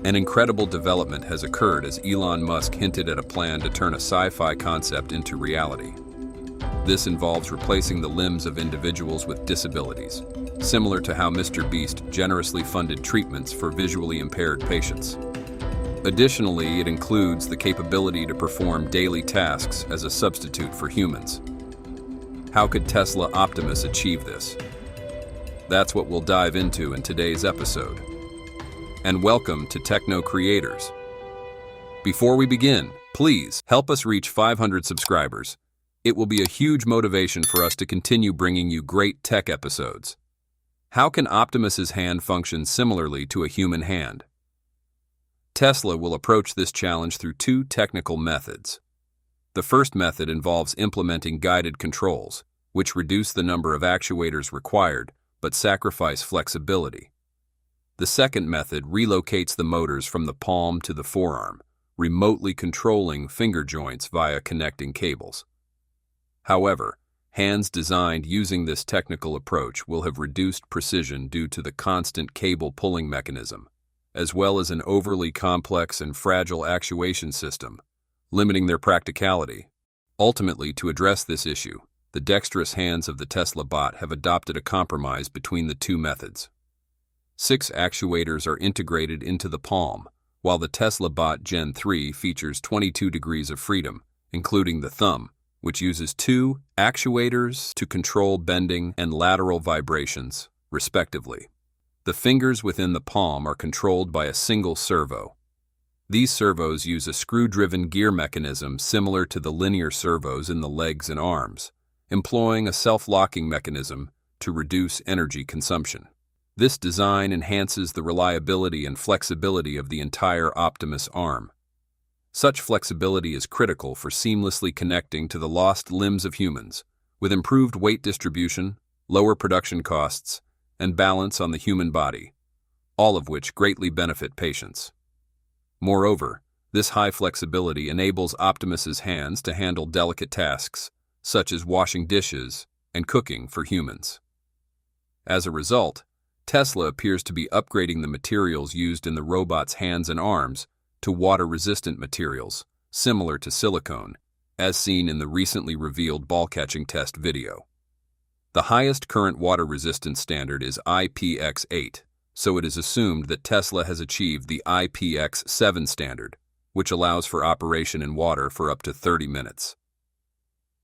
An incredible development has occurred as Elon Musk hinted at a plan to turn a sci-fi concept into reality. This involves replacing the limbs of individuals with disabilities, similar to how Mr. Beast generously funded treatments for visually impaired patients. Additionally, it includes the capability to perform daily tasks as a substitute for humans. How could Tesla Optimus achieve this? That's what we'll dive into in today's episode. And welcome to Techno Creators. Before we begin, please help us reach 500 subscribers. It will be a huge motivation for us to continue bringing you great tech episodes. How can Optimus's hand function similarly to a human hand? Tesla will approach this challenge through two technical methods. The first method involves implementing guided controls, which reduce the number of actuators required but sacrifice flexibility. The second method relocates the motors from the palm to the forearm, remotely controlling finger joints via connecting cables. However, hands designed using this technical approach will have reduced precision due to the constant cable pulling mechanism, as well as an overly complex and fragile actuation system, limiting their practicality. Ultimately, to address this issue, the dexterous hands of the Tesla bot have adopted a compromise between the two methods. 6 actuators are integrated into the palm, while the Tesla bot Gen 3 features 22 degrees of freedom, including the thumb, which uses 2 actuators to control bending and lateral vibrations, respectively. The fingers within the palm are controlled by a single servo. These servos use a screw-driven gear mechanism similar to the linear servos in the legs and arms, employing a self-locking mechanism to reduce energy consumption. This design enhances the reliability and flexibility of the entire Optimus arm. Such flexibility is critical for seamlessly connecting to the lost limbs of humans, with improved weight distribution, lower production costs, and balance on the human body, all of which greatly benefit patients. Moreover, this high flexibility enables Optimus's hands to handle delicate tasks, such as washing dishes and cooking for humans. As a result, Tesla appears to be upgrading the materials used in the robot's hands and arms to water-resistant materials, similar to silicone, as seen in the recently revealed ball-catching test video. The highest current water-resistant standard is IPX8, so it is assumed that Tesla has achieved the IPX7 standard, which allows for operation in water for up to 30 minutes.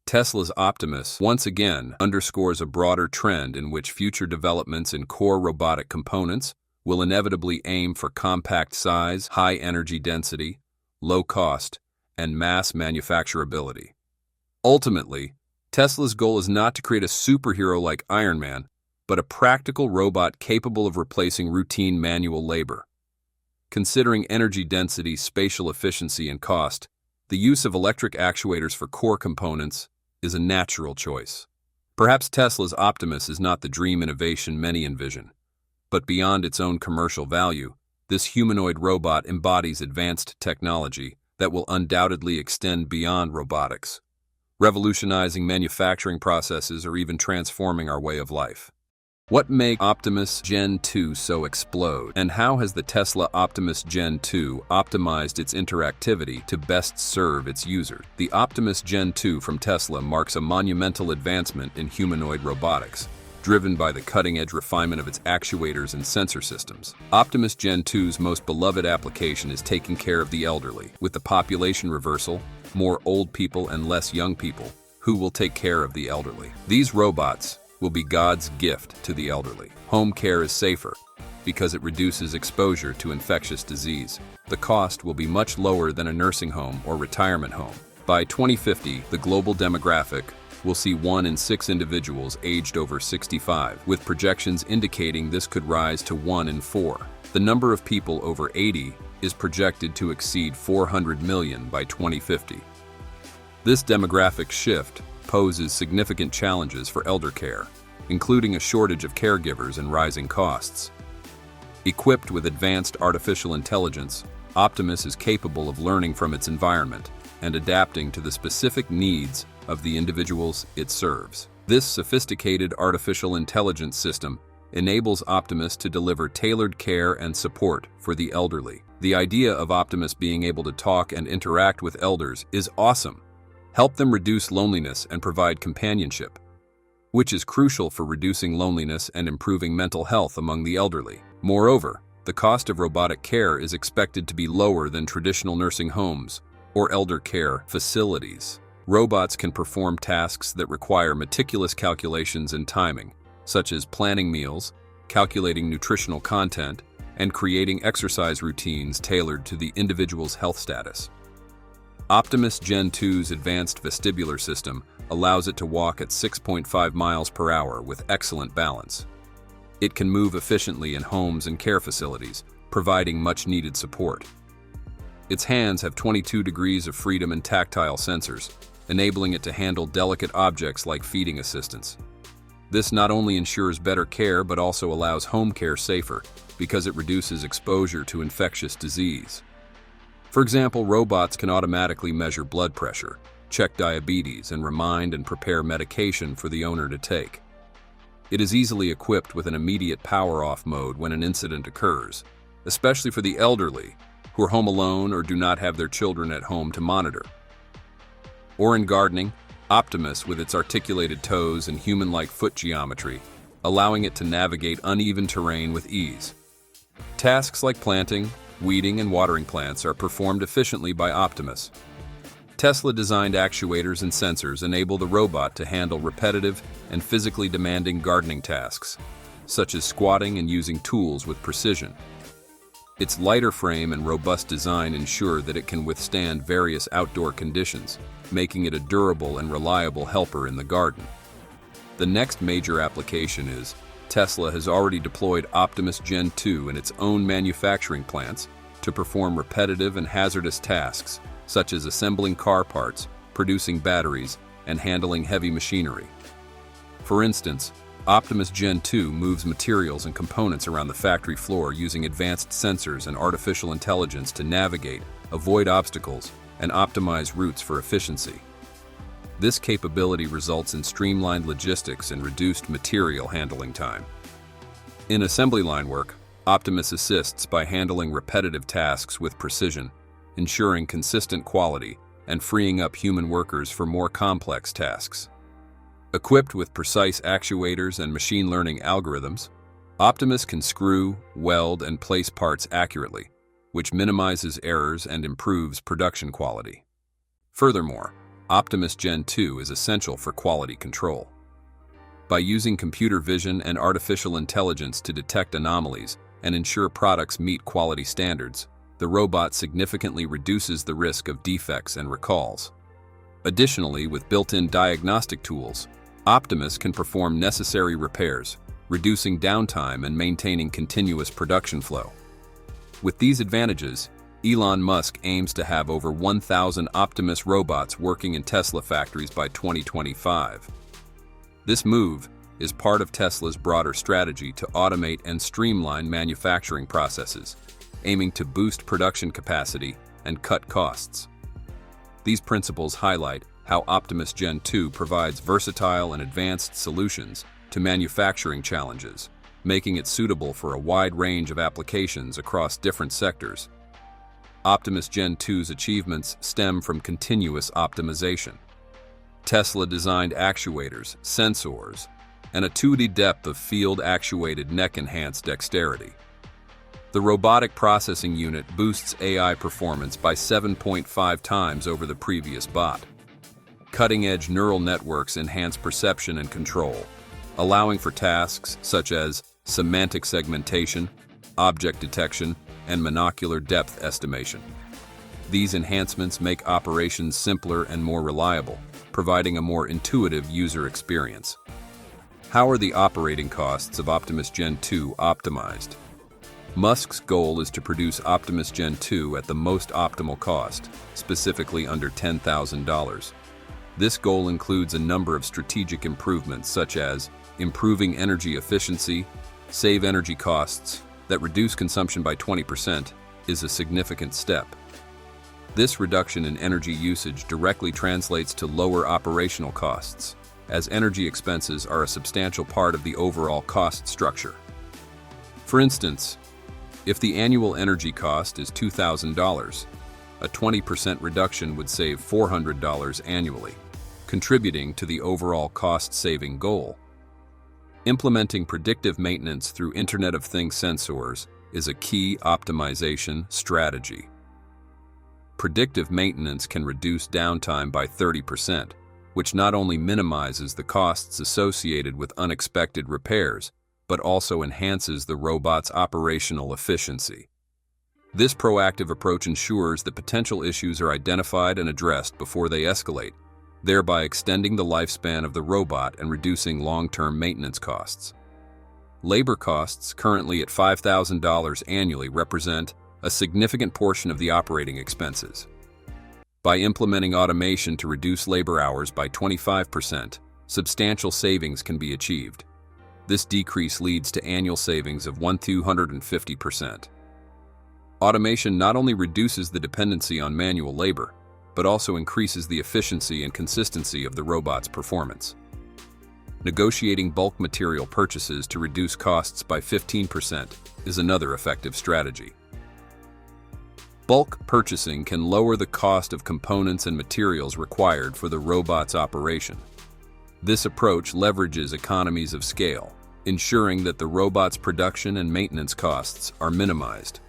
Tesla's Optimus once again underscores a broader trend in which future developments in core robotic components will inevitably aim for compact size, high energy density, low cost, and mass manufacturability. Ultimately, Tesla's goal is not to create a superhero like Iron Man, but a practical robot capable of replacing routine manual labor. Considering energy density, spatial efficiency, and cost, the use of electric actuators for core components is a natural choice. Perhaps Tesla's Optimus is not the dream innovation many envision, but beyond its own commercial value, this humanoid robot embodies advanced technology that will undoubtedly extend beyond robotics, revolutionizing manufacturing processes or even transforming our way of life. What makes Optimus Gen 2 so explode, and how has the Tesla Optimus Gen 2 optimized its interactivity to best serve its users? The Optimus Gen 2 from Tesla marks a monumental advancement in humanoid robotics, driven by the cutting-edge refinement of its actuators and sensor systems. Optimus Gen 2's most beloved application is taking care of the elderly, with the population reversal, more old people and less young people, who will take care of the elderly. These robots will be God's gift to the elderly. Home care is safer because it reduces exposure to infectious disease. The cost will be much lower than a nursing home or retirement home. By 2050, the global demographic will see 1 in 6 individuals aged over 65, with projections indicating this could rise to 1 in 4. The number of people over 80 is projected to exceed 400 million by 2050. This demographic shift poses significant challenges for elder care, including a shortage of caregivers and rising costs. Equipped with advanced artificial intelligence, Optimus is capable of learning from its environment and adapting to the specific needs of the individuals it serves. This sophisticated artificial intelligence system enables Optimus to deliver tailored care and support for the elderly. The idea of Optimus being able to talk and interact with elders is awesome. Help them reduce loneliness and provide companionship, which is crucial for reducing loneliness and improving mental health among the elderly. Moreover, the cost of robotic care is expected to be lower than traditional nursing homes or elder care facilities. Robots can perform tasks that require meticulous calculations and timing, such as planning meals, calculating nutritional content, and creating exercise routines tailored to the individual's health status. Optimus Gen 2's advanced vestibular system allows it to walk at 6.5 miles per hour with excellent balance. It can move efficiently in homes and care facilities, providing much-needed support. Its hands have 22 degrees of freedom and tactile sensors, enabling it to handle delicate objects like feeding assistance. This not only ensures better care but also allows home care safer because it reduces exposure to infectious disease. For example, robots can automatically measure blood pressure, check diabetes, and remind and prepare medication for the owner to take. It is easily equipped with an immediate power-off mode when an incident occurs, especially for the elderly who are home alone or do not have their children at home to monitor. Or in gardening, Optimus, with its articulated toes and human-like foot geometry, allowing it to navigate uneven terrain with ease. Tasks like planting, weeding, and watering plants are performed efficiently by Optimus. Tesla-designed actuators and sensors enable the robot to handle repetitive and physically demanding gardening tasks, such as squatting and using tools with precision. Its lighter frame and robust design ensure that it can withstand various outdoor conditions, making it a durable and reliable helper in the garden. The next major application is Tesla has already deployed Optimus Gen 2 in its own manufacturing plants to perform repetitive and hazardous tasks, such as assembling car parts, producing batteries, and handling heavy machinery. For instance, Optimus Gen 2 moves materials and components around the factory floor using advanced sensors and artificial intelligence to navigate, avoid obstacles, and optimize routes for efficiency. This capability results in streamlined logistics and reduced material handling time. In assembly line work, Optimus assists by handling repetitive tasks with precision, ensuring consistent quality and freeing up human workers for more complex tasks. Equipped with precise actuators and machine learning algorithms, Optimus can screw, weld, and place parts accurately, which minimizes errors and improves production quality. Furthermore, Optimus Gen 2 is essential for quality control. By using computer vision and artificial intelligence to detect anomalies and ensure products meet quality standards, the robot significantly reduces the risk of defects and recalls. Additionally, with built-in diagnostic tools, Optimus can perform necessary repairs, reducing downtime and maintaining continuous production flow. With these advantages, Elon Musk aims to have over 1,000 Optimus robots working in Tesla factories by 2025. This move is part of Tesla's broader strategy to automate and streamline manufacturing processes, aiming to boost production capacity and cut costs. These principles highlight how Optimus Gen 2 provides versatile and advanced solutions to manufacturing challenges, making it suitable for a wide range of applications across different sectors. Optimus Gen 2's achievements stem from continuous optimization. Tesla-designed actuators, sensors, and a 2D depth of field-actuated neck-enhanced dexterity. The robotic processing unit boosts AI performance by 7.5 times over the previous bot. Cutting-edge neural networks enhance perception and control, allowing for tasks such as semantic segmentation, object detection, and monocular depth estimation. These enhancements make operations simpler and more reliable, providing a more intuitive user experience. How are the operating costs of Optimus Gen 2 optimized? Musk's goal is to produce Optimus Gen 2 at the most optimal cost, specifically under $10,000. This goal includes a number of strategic improvements such as improving energy efficiency, save energy costs, that reduce consumption by 20% is a significant step. This reduction in energy usage directly translates to lower operational costs, as energy expenses are a substantial part of the overall cost structure. For instance, If the annual energy cost is $2,000, a 20% reduction would save $400 annually, contributing to the overall cost-saving goal. Implementing predictive maintenance through Internet of Things sensors is a key optimization strategy. Predictive maintenance can reduce downtime by 30%, which not only minimizes the costs associated with unexpected repairs, but also enhances the robot's operational efficiency. This proactive approach ensures that potential issues are identified and addressed before they escalate, thereby extending the lifespan of the robot and reducing long-term maintenance costs. Labor costs, currently at $5,000 annually, represent a significant portion of the operating expenses. By implementing automation to reduce labor hours by 25%, substantial savings can be achieved. This decrease leads to annual savings of 250%. Automation not only reduces the dependency on manual labor, but also increases the efficiency and consistency of the robot's performance. Negotiating bulk material purchases to reduce costs by 15% is another effective strategy. Bulk purchasing can lower the cost of components and materials required for the robot's operation. This approach leverages economies of scale, ensuring that the robot's production and maintenance costs are minimized.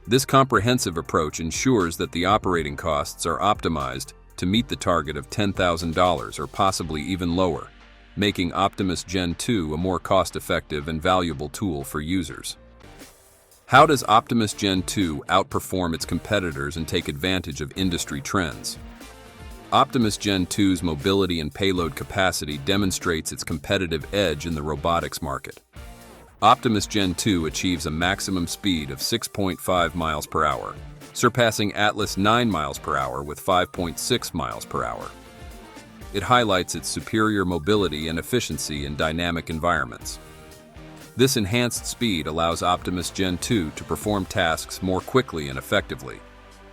This comprehensive approach ensures that the operating costs are optimized to meet the target of $10,000 or possibly even lower, making Optimus Gen 2 a more cost-effective and valuable tool for users. How does Optimus Gen 2 outperform its competitors and take advantage of industry trends? Optimus Gen 2's mobility and payload capacity demonstrates its competitive edge in the robotics market. Optimus Gen 2 achieves a maximum speed of 6.5 miles per hour, surpassing Atlas 9 miles per hour with 5.6 miles per hour. It highlights its superior mobility and efficiency in dynamic environments. This enhanced speed allows Optimus Gen 2 to perform tasks more quickly and effectively,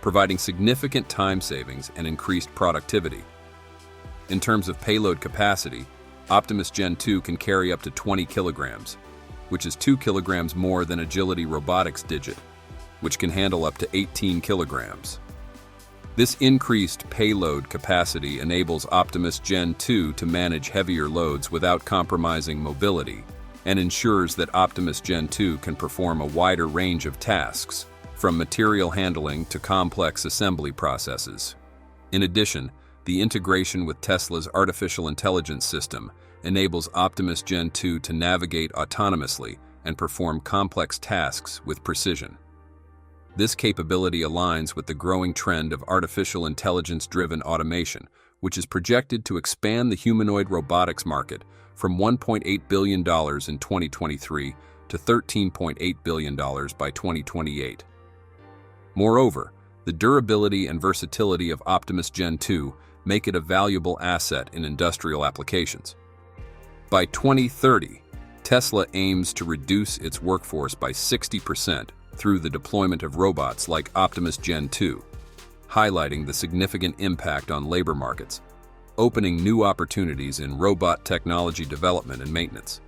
providing significant time savings and increased productivity. In terms of payload capacity, Optimus Gen 2 can carry up to 20 kilograms, which is 2 kilograms more than Agility Robotics Digit, which can handle up to 18 kilograms. This increased payload capacity enables Optimus Gen 2 to manage heavier loads without compromising mobility, and ensures that Optimus Gen 2 can perform a wider range of tasks, from material handling to complex assembly processes. In addition, the integration with Tesla's artificial intelligence system enables Optimus Gen 2 to navigate autonomously and perform complex tasks with precision. This capability aligns with the growing trend of artificial intelligence-driven automation, which is projected to expand the humanoid robotics market from $1.8 billion in 2023 to $13.8 billion by 2028. Moreover, the durability and versatility of Optimus Gen 2 make it a valuable asset in industrial applications. By 2030, Tesla aims to reduce its workforce by 60% through the deployment of robots like Optimus Gen 2, highlighting the significant impact on labor markets, opening new opportunities in robot technology development and maintenance.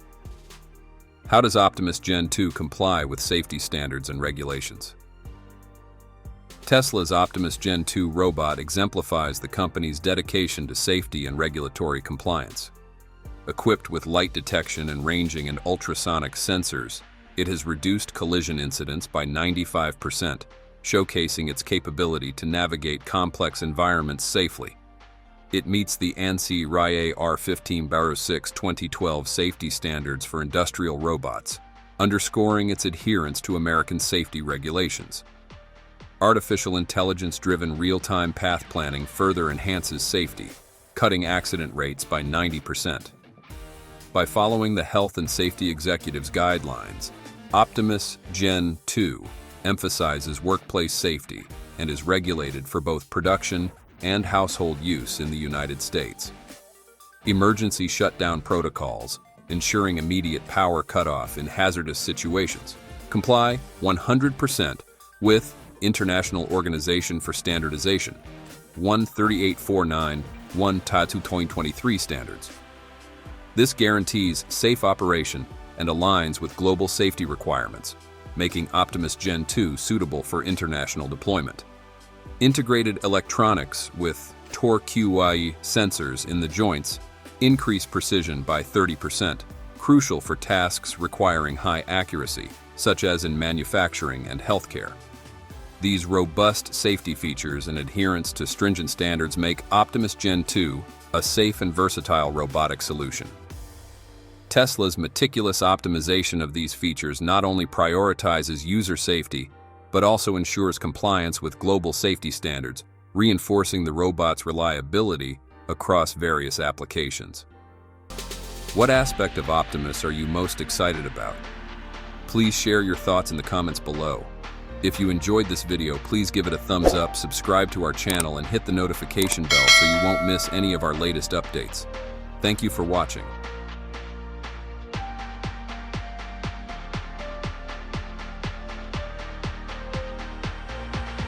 How does Optimus Gen 2 comply with safety standards and regulations? Tesla's Optimus Gen 2 robot exemplifies the company's dedication to safety and regulatory compliance. Equipped with light detection and ranging and ultrasonic sensors, it has reduced collision incidents by 95%, showcasing its capability to navigate complex environments safely. It meets the ANSI RIA R15-6 2012 safety standards for industrial robots, underscoring its adherence to American safety regulations. Artificial intelligence-driven real-time path planning further enhances safety, cutting accident rates by 90%. By following the health and safety executives' guidelines, Optimus Gen 2 emphasizes workplace safety and is regulated for both production and household use in the United States. Emergency shutdown protocols, ensuring immediate power cutoff in hazardous situations, comply 100% with International Organization for Standardization 13849-1 TATU 2023 standards. This guarantees safe operation and aligns with global safety requirements, making Optimus Gen 2 suitable for international deployment. Integrated electronics with torque sensors in the joints increase precision by 30%, crucial for tasks requiring high accuracy, such as in manufacturing and healthcare. These robust safety features and adherence to stringent standards make Optimus Gen 2 a safe and versatile robotic solution. Tesla's meticulous optimization of these features not only prioritizes user safety, but also ensures compliance with global safety standards, reinforcing the robot's reliability across various applications. What aspect of Optimus are you most excited about? Please share your thoughts in the comments below. If you enjoyed this video, please give it a thumbs up, subscribe to our channel, and hit the notification bell so you won't miss any of our latest updates. Thank you for watching.